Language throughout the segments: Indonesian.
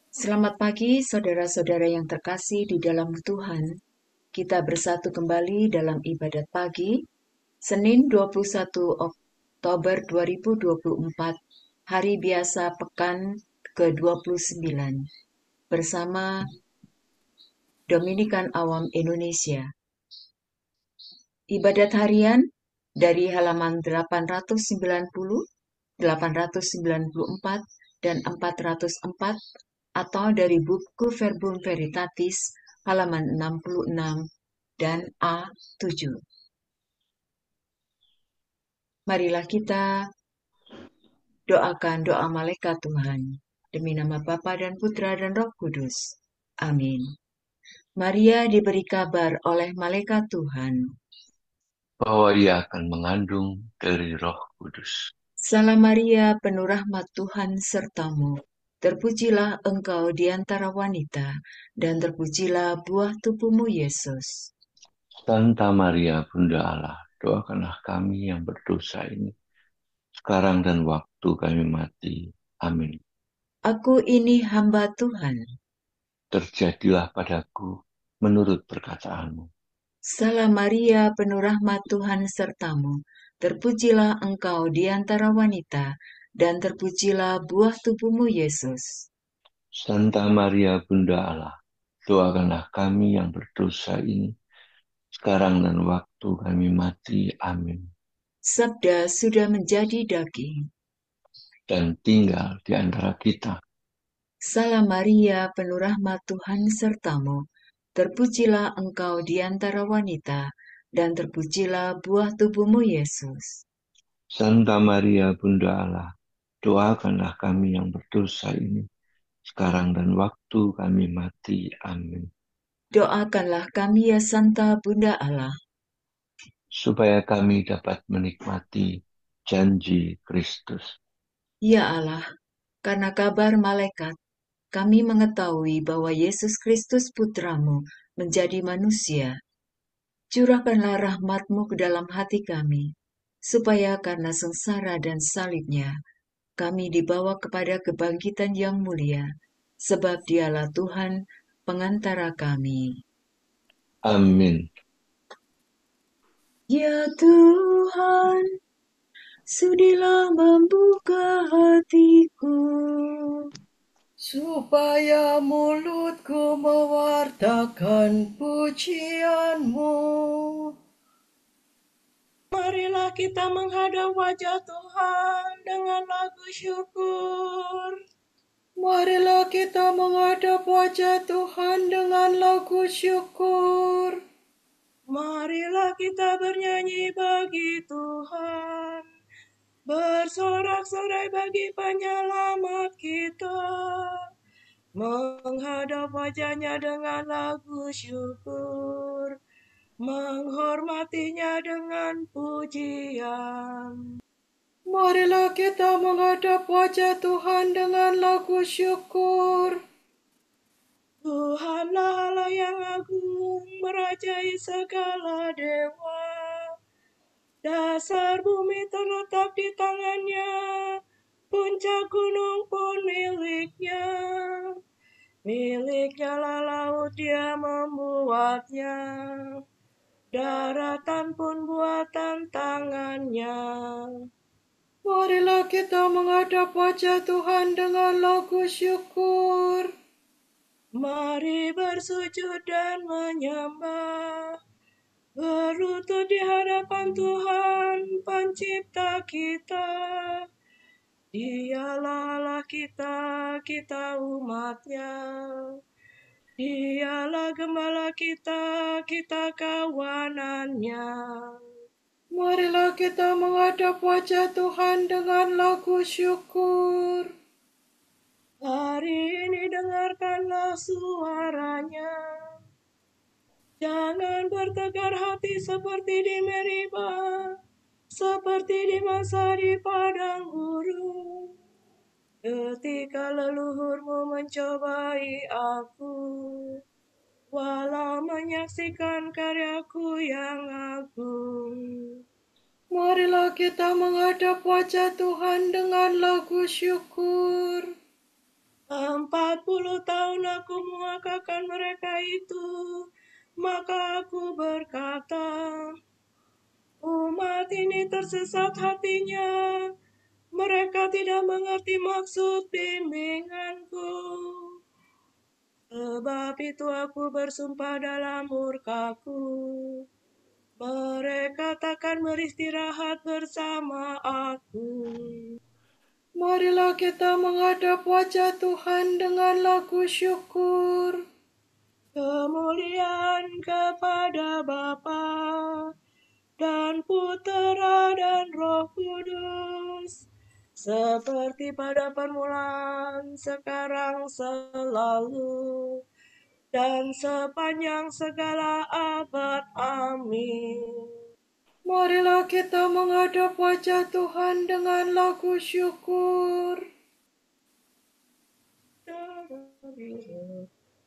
Selamat pagi, saudara-saudara yang terkasih di dalam Tuhan. Kita bersatu kembali dalam ibadat pagi, Senin 21 Oktober 2024, hari biasa pekan ke-29, bersama Dominikan Awam Indonesia. Ibadat harian dari halaman 890, 894, dan 404, atau dari buku Verbum Veritatis halaman 66 dan A7. Marilah kita doakan doa malaikat Tuhan. Demi nama Bapa dan Putra dan Roh Kudus. Amin. Maria diberi kabar oleh malaikat Tuhan. Bahwa ia akan mengandung dari Roh Kudus. Salam Maria, penuh rahmat Tuhan sertamu. Terpujilah engkau di antara wanita, dan terpujilah buah tubuhmu Yesus. Santa Maria, Bunda Allah, doakanlah kami yang berdosa ini, sekarang dan waktu kami mati. Amin. Aku ini hamba Tuhan. Terjadilah padaku menurut perkataanmu. Salam Maria, penuh rahmat Tuhan sertamu. Terpujilah engkau di antara wanita, dan terpujilah buah tubuhmu Yesus. Santa Maria, Bunda Allah, doakanlah kami yang berdosa ini, sekarang dan waktu kami mati. Amin. Sabda sudah menjadi daging. Dan tinggal di antara kita. Salam Maria, penuh rahmat Tuhan sertamu. Terpujilah engkau di antara wanita, dan terpujilah buah tubuhmu Yesus. Santa Maria, Bunda Allah, doakanlah kami yang berdosa ini, sekarang dan waktu kami mati. Amin. Doakanlah kami ya Santa Bunda Allah, Supaya kami dapat menikmati janji Kristus. ya Allah, karena kabar malaikat, kami mengetahui bahwa Yesus Kristus Putramu menjadi manusia. Curahkanlah rahmat-Mu ke dalam hati kami, supaya karena sengsara dan salibnya, kami dibawa kepada kebangkitan yang mulia, sebab Dialah Tuhan pengantara kami. Amin. Ya Tuhan, sudilah membuka hatiku, supaya mulutku mewartakan pujian-Mu. Marilah kita menghadap wajah Tuhan dengan lagu syukur. Marilah kita menghadap wajah Tuhan dengan lagu syukur. Marilah kita bernyanyi bagi Tuhan, bersorak-sorai bagi penyelamat kita, menghadap wajahnya dengan lagu syukur, menghormatinya dengan pujian. Marilah kita menghadap wajah Tuhan dengan lagu syukur. Tuhanlah Allah yang agung, merajai segala dewa. Dasar bumi terletak di tangannya, puncak gunung pun miliknya. Miliknya lah laut, dia membuatnya, daratan pun buatan tangannya. Marilah kita menghadap wajah Tuhan dengan lagu syukur. Mari bersujud dan menyembah, berlutut di hadapan Tuhan, pencipta kita. Dialah Allah kita, kita umatnya. Dialah gembala kita, kita kawanannya. Marilah kita menghadap wajah Tuhan dengan lagu syukur. Hari ini dengarkanlah suaranya. Jangan bertegar hati seperti di Meribah, seperti di masa di padang gurun, ketika leluhurmu mencobai aku, walau menyaksikan karyaku yang agung. Marilah kita menghadap wajah Tuhan dengan lagu syukur. 40 tahun aku menguakakan mereka itu, maka aku berkata, umat ini tersesat hatinya, mereka tidak mengerti maksud bimbinganku. Sebab itu aku bersumpah dalam murkaku, mereka takkan beristirahat bersama aku. Marilah kita menghadap wajah Tuhan dengan lagu syukur. Kemuliaan kepada Bapa dan Putera dan Roh Kudus, seperti pada permulaan, sekarang, selalu, dan sepanjang segala abad. Amin. Marilah kita menghadap wajah Tuhan dengan lagu syukur.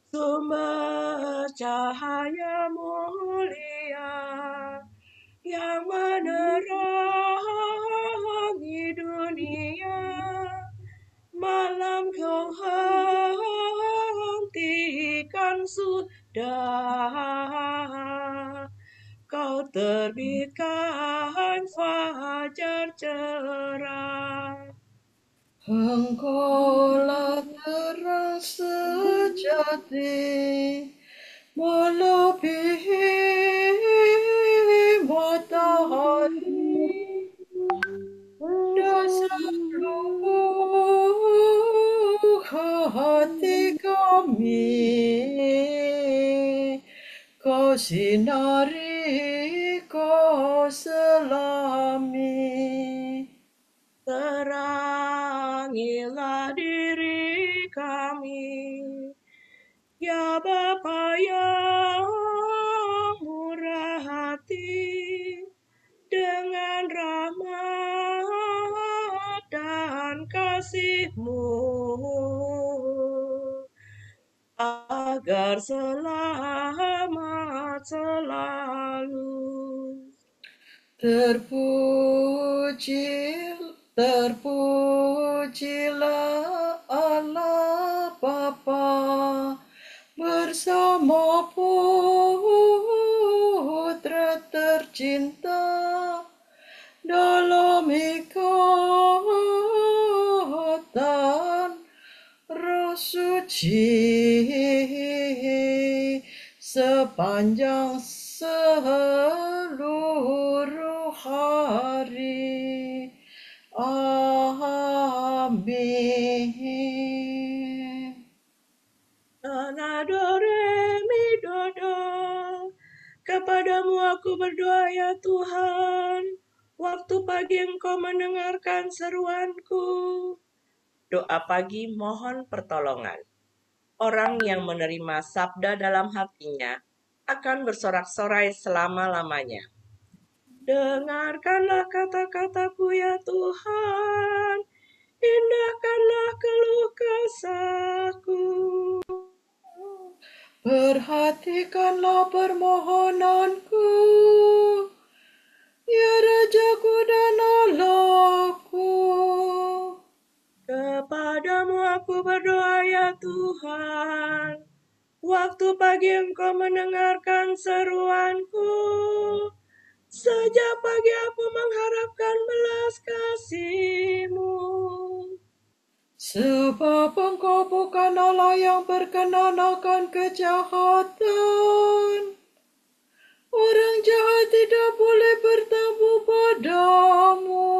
Sumber cahaya mulia yang menerangi dunia, malam kau hentikan sudah, kau terbitkan fajar cerah. Engkaulah terang sejati, melebihi matahari, dasar ruh hati kami, kau sinari, kau selami. Terangilah diri kami, ya Bapa yang murah hati, dengan rahmat dan kasih-Mu, agar selamat selalu. Terpujilah Allah Bapa bersama Putra tercinta dalam ikatan Roh Suci sepanjang seluruh hari. Amin. Nana do re mi do do. Kepadamu aku berdoa ya Tuhan, waktu pagi Engkau mendengarkan seruanku. Doa pagi mohon pertolongan. Orang yang menerima sabda dalam hatinya akan bersorak-sorai selama-lamanya. Dengarkanlah kata-kataku ya Tuhan, indahkanlah keluh kesahku. Perhatikanlah permohonanku, ya Rajaku dan Allahku. Kepadamu aku berdoa ya Tuhan, waktu pagi Engkau mendengarkan seruanku. Sejak pagi aku mengharapkan belas kasih-Mu. Sebab Engkau bukan Allah yang berkenan akan kejahatan. Orang jahat tidak boleh bertamu padamu.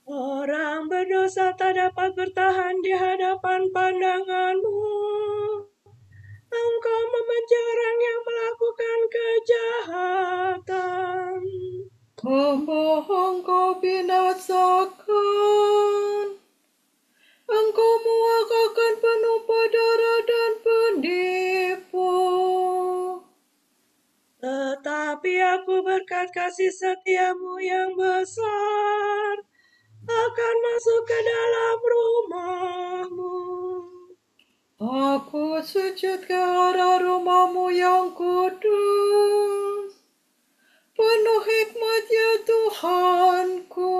Orang berdosa tak dapat bertahan di hadapan pandangan-Mu. Engkau membenci orang yang melakukan kejahatan. Pembohong Kau binasakan. Engkau muakakan penumpah darah dan penipu. Tetapi aku berkat kasih setia-Mu yang besar akan masuk ke dalam rumah-Mu. Aku sujud ke arah rumah-Mu yang kudus, penuh hikmat ya Tuhanku.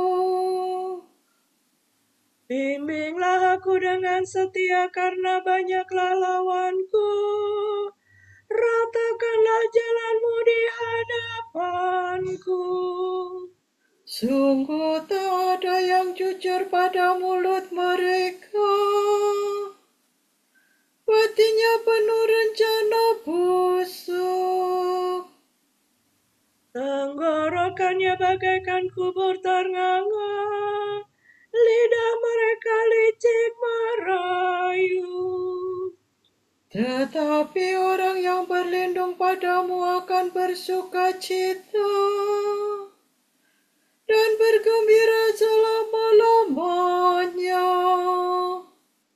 Bimbinglah aku dengan setia karena banyaklah lawanku. Ratakanlah jalanmu di hadapanku. Sungguh tak ada yang jujur pada mulut mereka. Hatinya penuh rencana busuk. Tenggorokannya bagaikan kubur ternganga. Lidah mereka licik merayu. Tetapi orang yang berlindung padamu akan bersuka cita dan bergembira selama-lamanya.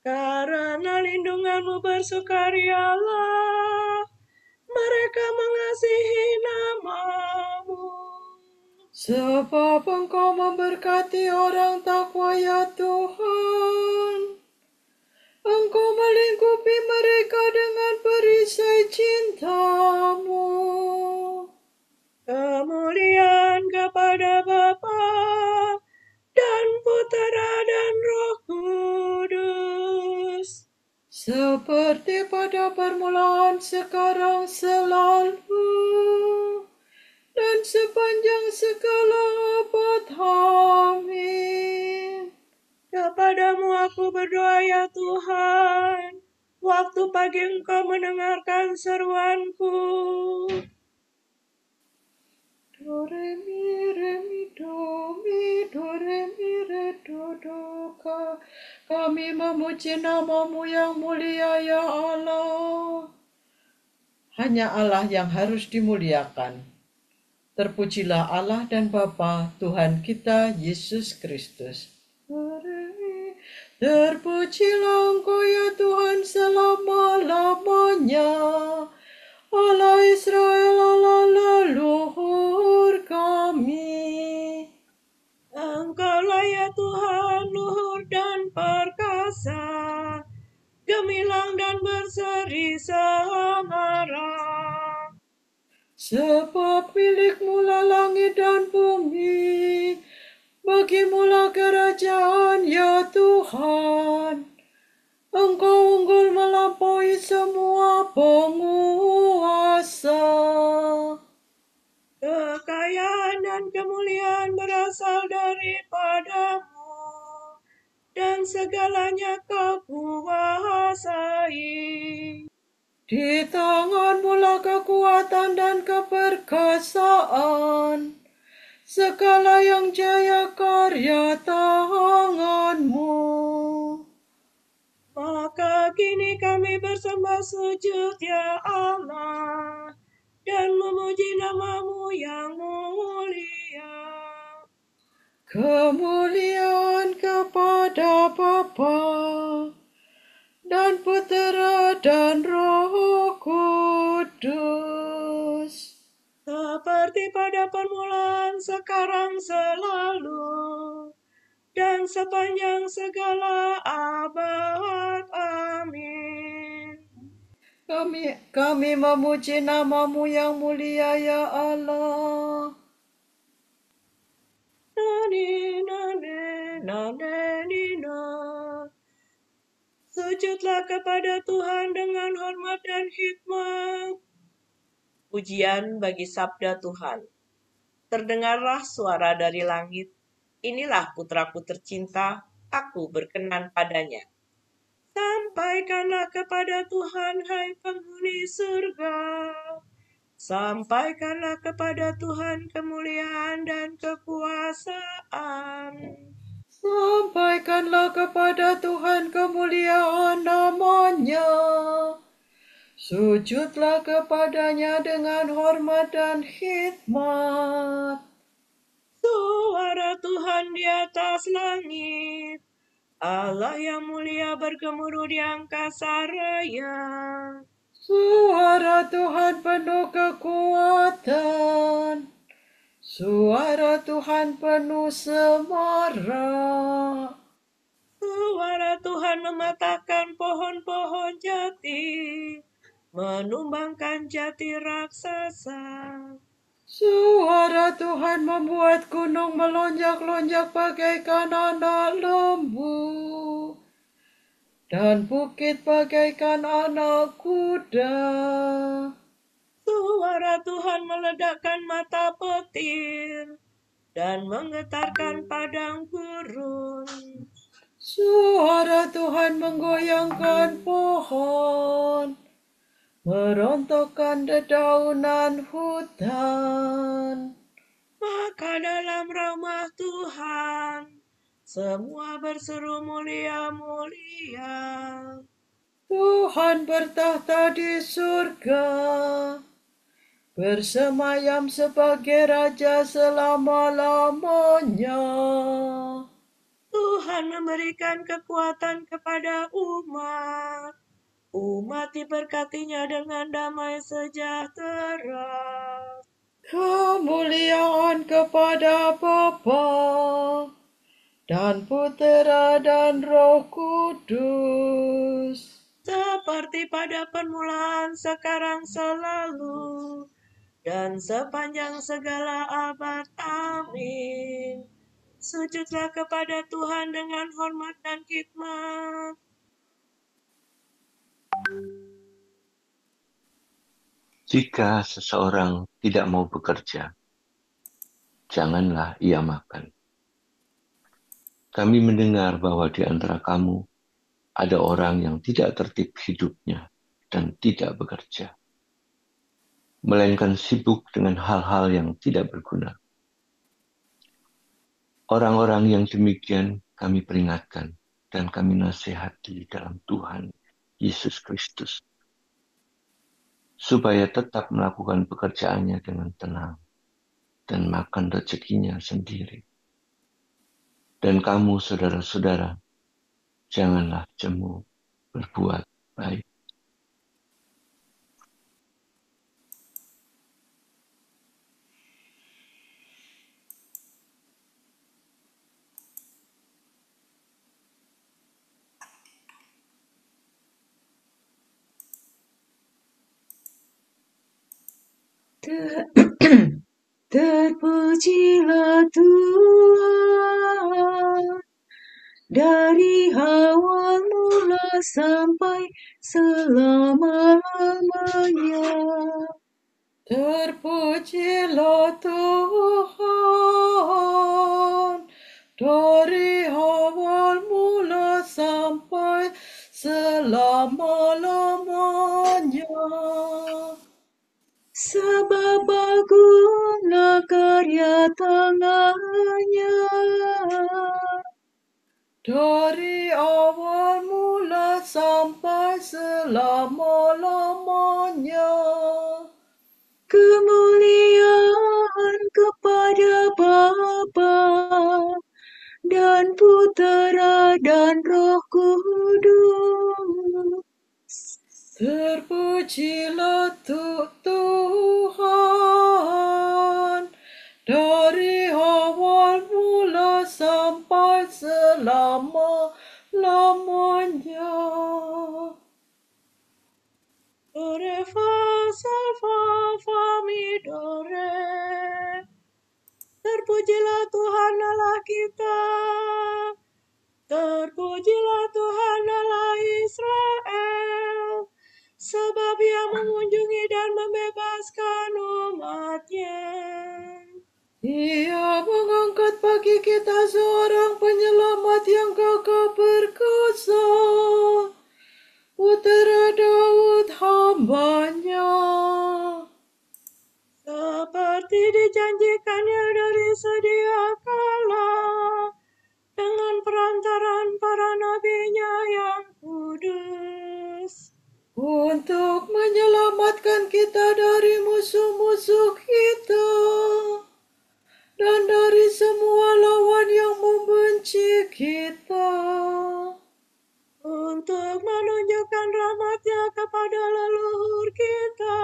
Karena lindunganmu bersukarialah, mereka mengasihi namamu. Sebab Engkau memberkati orang takwa ya Tuhan. Engkau melingkupi mereka dengan perisai cinta-Mu. Kemuliaan kepada Bapa dan Putera dan Roh Kudus. Seperti pada permulaan, sekarang, selalu, dan sepanjang segala abad. Amin. Kepadamu aku berdoa ya Tuhan, waktu pagi Engkau mendengarkan seruanku. Do, re, mi, do, mi, do, re, mi, re, do, ka. Kami memuji nama-Mu yang mulia ya Allah. Hanya Allah yang harus dimuliakan. Terpujilah Allah dan Bapa Tuhan kita Yesus Kristus. Terpujilah Engkau ya Tuhan selama-lamanya. Allah Israel, Allah leluhur kami. Engkaulah ya Tuhan, luhur dan perkasa, gemilang dan berseri semarak. Sebab milik-Mu-lah langit dan bumi, bagi-Mu-lah kerajaan ya Tuhan. Engkau unggul melampaui semua penguasa. Kekayaan dan kemuliaan berasal daripada-Mu, dan segalanya Kau kuasai. Di tangan-Mu-lah kekuatan dan keperkasaan. Segala yang jaya karya tangan-Mu. Maka kini kami bersembah sujud ya Allah, dan memuji nama-Mu yang mulia. Kemuliaan kepada Bapa dan Putera dan Roh Kudus. Seperti pada permulaan, sekarang, selalu, dan sepanjang segala abad. Amin. Kami memuji nama-Mu yang mulia ya Allah. Sujudlah kepada Tuhan dengan hormat dan hikmat. Pujian bagi sabda Tuhan. Terdengarlah suara dari langit. Inilah putraku tercinta, aku berkenan padanya. Sampaikanlah kepada Tuhan, hai penghuni surga. Sampaikanlah kepada Tuhan kemuliaan dan kekuasaan. Sampaikanlah kepada Tuhan kemuliaan nama-Nya. Sujudlah kepadanya dengan hormat dan hikmat. Suara Tuhan di atas langit. Allah yang mulia bergemuruh di angkasa raya. Suara Tuhan penuh kekuatan. Suara Tuhan penuh semarak. Suara Tuhan mematahkan pohon-pohon jati, menumbangkan jati raksasa. Suara Tuhan membuat gunung melonjak-lonjak bagaikan anak lembu, dan bukit bagaikan anak kuda. Suara Tuhan meledakkan mata petir dan menggetarkan padang gurun. Suara Tuhan menggoyangkan pohon, merontokkan dedaunan hutan. Maka dalam rahmat Tuhan, semua berseru mulia-mulia. Tuhan bertahta di surga, bersemayam sebagai Raja selama-lamanya. Tuhan memberikan kekuatan kepada umat. Umat diberkatinya dengan damai sejahtera. Kemuliaan kepada Bapa dan Putera dan Roh Kudus, Seperti pada permulaan, sekarang, selalu, dan sepanjang segala abad. Amin. Sujudlah kepada Tuhan dengan hormat dan khidmat. Jika seseorang tidak mau bekerja, janganlah ia makan. Kami mendengar bahwa di antara kamu ada orang yang tidak tertib hidupnya dan tidak bekerja, melainkan sibuk dengan hal-hal yang tidak berguna. Orang-orang yang demikian kami peringatkan dan kami nasihati dalam Tuhan Yesus Kristus, supaya tetap melakukan pekerjaannya dengan tenang dan makan rezekinya sendiri. Dan kamu, saudara-saudara, janganlah jemu berbuat baik. Terpujilah Tuhan dari awal mula sampai selama-lamanya. terpujilah Tuhan dari awal mula sampai selama-lamanya. Sebab baguslah karya tangannya. Dari awal mula sampai selama-lamanya. Kemuliaan kepada Bapa dan Putera dan Roh Kudus. Terpujilah Tuhan dari awal mula sampai selama-lamanya. Do, re, fa, sol, fa, mi, do, re. Terpujilah Tuhan Allah kita. Terpujilah Tuhan Allah Israel. Sebab Ia mengunjungi dan membebaskan umat-Nya. Ia mengangkat bagi kita seorang penyelamat yang gagah perkasa, Putera Daud hamba-Nya. Seperti dijanjikannya dari sedia kala, dengan perantaraan para nabi-Nya yang kudus. Untuk menyelamatkan kita dari musuh-musuh kita dan dari semua lawan yang membenci kita. Untuk menunjukkan rahmat-Nya kepada leluhur kita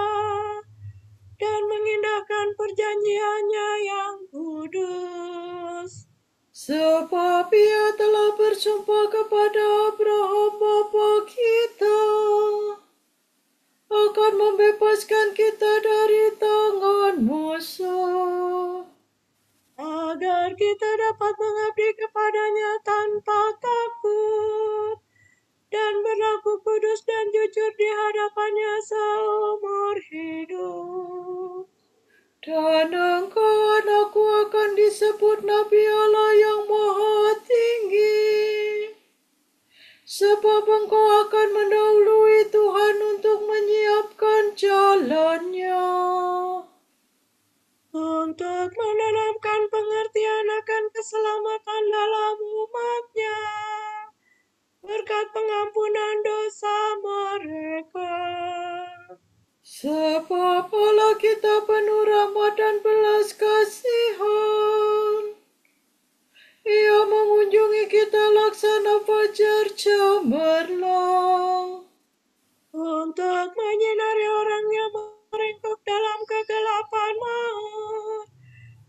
dan mengindahkan perjanjian-Nya yang kudus. Sebab Ia telah bersumpah kepada Abraham bapa kita akan Tuhan membebaskan kita dari tangan musuh, agar kita dapat mengabdi kepadanya tanpa takut dan berlaku kudus dan jujur di hadapannya seumur hidup. dan engkau anakku akan disebut Nabi Allah yang Maha Tinggi, sebab engkau akan mendahului Tuhan untuk menyiapkan jalannya, untuk menanamkan pengertian akan keselamatan dalam umatnya, berkat pengampunan dosa mereka. sebab Allah kita penuh rahmat dan belas kasihan. Ia mengunjungi kita laksana fajar cemerlang, Untuk menyinari orang yang meringkuk dalam kegelapan maut,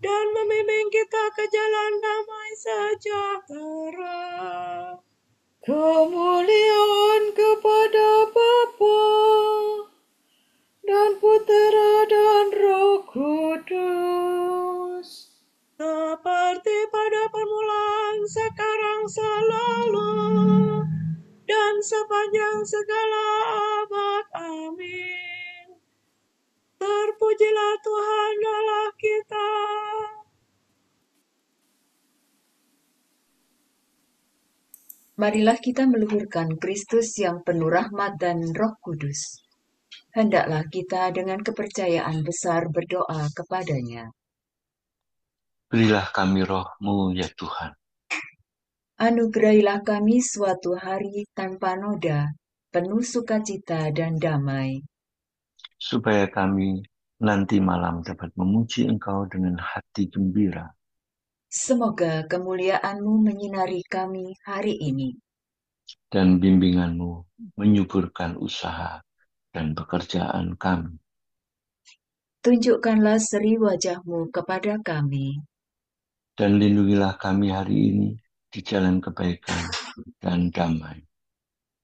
dan membimbing kita ke jalan damai sejahtera. kemuliaan kepada Bapa dan Putera dan Roh Kudus, Seperti pada permulaan, sekarang, selalu, dan sepanjang segala abad. Amin. Terpujilah Tuhan Allah kita. Marilah kita meluhurkan Kristus yang penuh rahmat dan Roh Kudus. Hendaklah kita dengan kepercayaan besar berdoa kepadanya. Berilah kami roh-Mu ya Tuhan, Anugerahilah kami suatu hari tanpa noda, penuh sukacita dan damai. supaya kami nanti malam dapat memuji Engkau dengan hati gembira. Semoga kemuliaan-Mu menyinari kami hari ini, Dan bimbingan-Mu menyuburkan usaha dan pekerjaan kami. tunjukkanlah seri wajah-Mu kepada kami, Dan lindungilah kami hari ini di jalan kebaikan dan damai.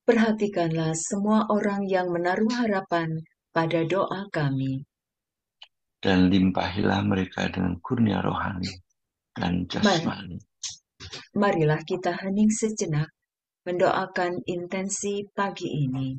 perhatikanlah semua orang yang menaruh harapan pada doa kami. Dan limpahilah mereka dengan kurnia rohani dan jasmani. Marilah kita hening sejenak mendoakan intensi pagi ini.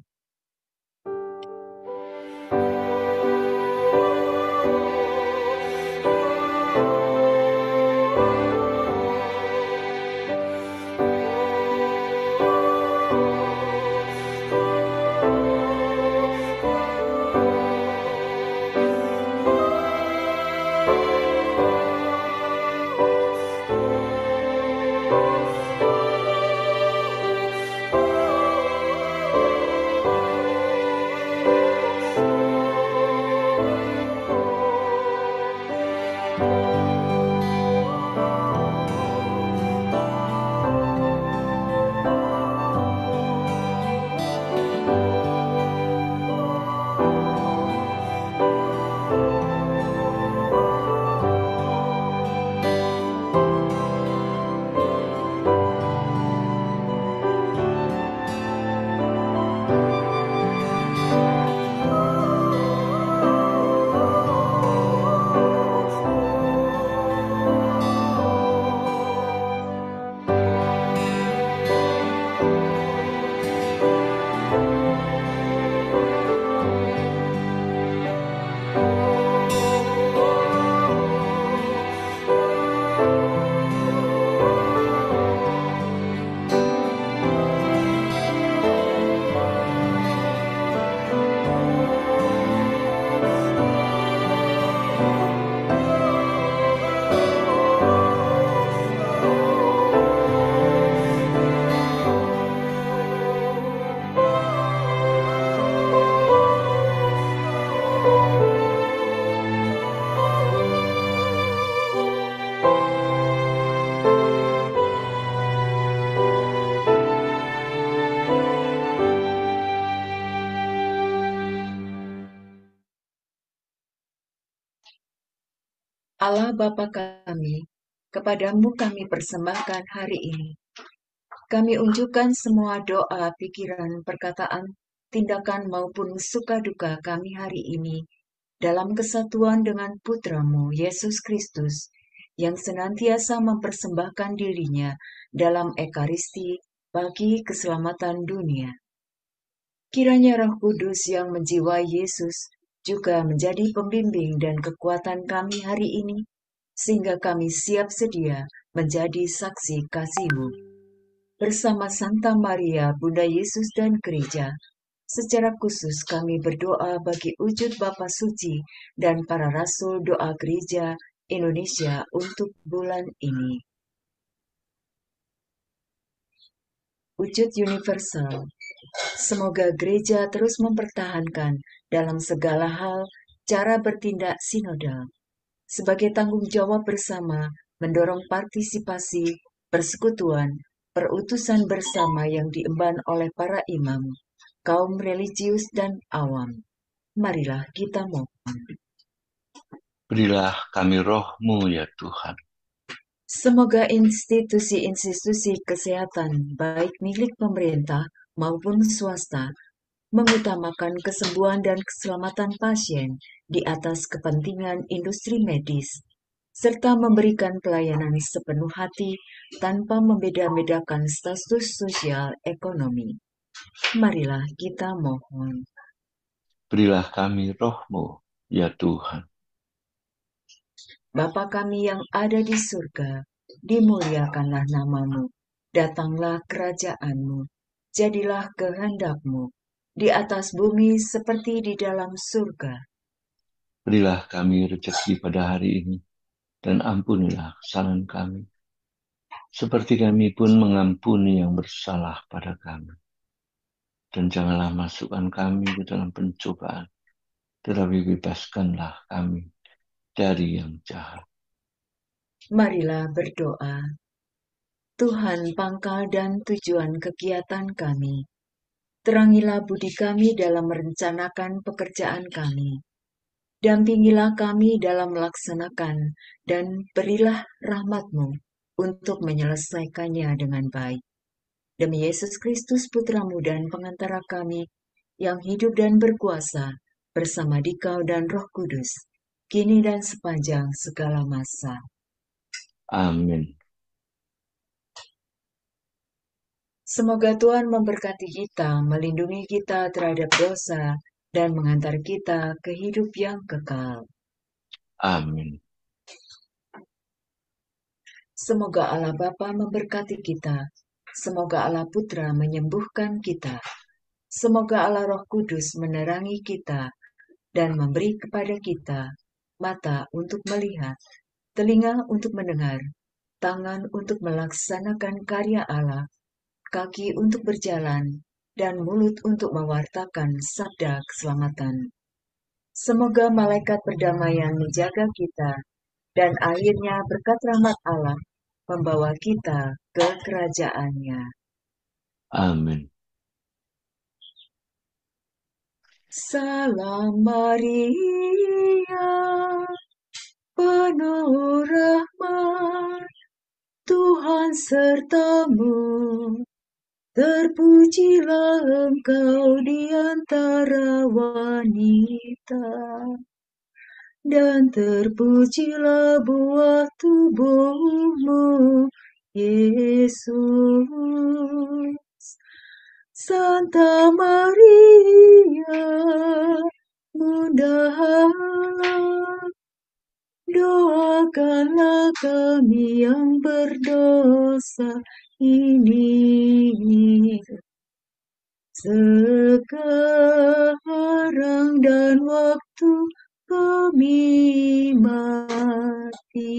Allah Bapa kami, kepadamu kami persembahkan hari ini. Kami unjukkan semua doa, pikiran, perkataan, tindakan maupun suka duka kami hari ini, dalam kesatuan dengan Putra-Mu, Yesus Kristus, yang senantiasa mempersembahkan dirinya dalam Ekaristi bagi keselamatan dunia. Kiranya Roh Kudus yang menjiwai Yesus juga menjadi pembimbing dan kekuatan kami hari ini, sehingga kami siap sedia menjadi saksi kasih-Mu. Bersama Santa Maria, Bunda Yesus dan Gereja, secara khusus kami berdoa bagi wujud Bapa Suci dan para Rasul Doa Gereja Indonesia untuk bulan ini. Wujud universal. Semoga gereja terus mempertahankan dalam segala hal cara bertindak sinodal sebagai tanggung jawab bersama mendorong partisipasi, persekutuan, perutusan bersama yang diemban oleh para imam, kaum religius dan awam. Marilah kita mohon. Berilah kami roh-Mu ya Tuhan. Semoga institusi-institusi kesehatan, baik milik pemerintah maupun swasta, mengutamakan kesembuhan dan keselamatan pasien di atas kepentingan industri medis, serta memberikan pelayanan sepenuh hati tanpa membeda-bedakan status sosial ekonomi. Marilah kita mohon. Berilah kami roh-Mu ya Tuhan. Bapa kami yang ada di surga, dimuliakanlah nama-Mu, datanglah kerajaan-Mu, jadilah kehendak-Mu, di atas bumi seperti di dalam surga. Berilah kami rezeki pada hari ini, dan ampunilah kesalahan kami, seperti kami pun mengampuni yang bersalah pada kami. Dan janganlah masukkan kami ke dalam pencobaan, tetapi bebaskanlah kami dari yang jahat. Marilah berdoa. Tuhan pangkal dan tujuan kegiatan kami, terangilah budi kami dalam merencanakan pekerjaan kami. Dampingilah kami dalam melaksanakan dan berilah rahmat-Mu untuk menyelesaikannya dengan baik. Demi Yesus Kristus Putra-Mu dan pengantara kami, yang hidup dan berkuasa bersama Dikau dan Roh Kudus, kini dan sepanjang segala masa. Amin. Semoga Tuhan memberkati kita, melindungi kita terhadap dosa, dan mengantar kita ke hidup yang kekal. Amin. Semoga Allah Bapa memberkati kita. Semoga Allah Putra menyembuhkan kita. Semoga Allah Roh Kudus menerangi kita dan memberi kepada kita mata untuk melihat, telinga untuk mendengar, tangan untuk melaksanakan karya Allah, kaki untuk berjalan, dan mulut untuk mewartakan sabda keselamatan. Semoga malaikat perdamaian menjaga kita, dan akhirnya berkat rahmat Allah membawa kita ke kerajaannya. Amin. Salam Maria, penuh rahmat, Tuhan sertamu. Terpujilah engkau di antara wanita, dan terpujilah buah tubuhmu, Yesus. Santa Maria, Bunda Allah, doakanlah kami yang berdosa ini sekarang dan waktu kami mati.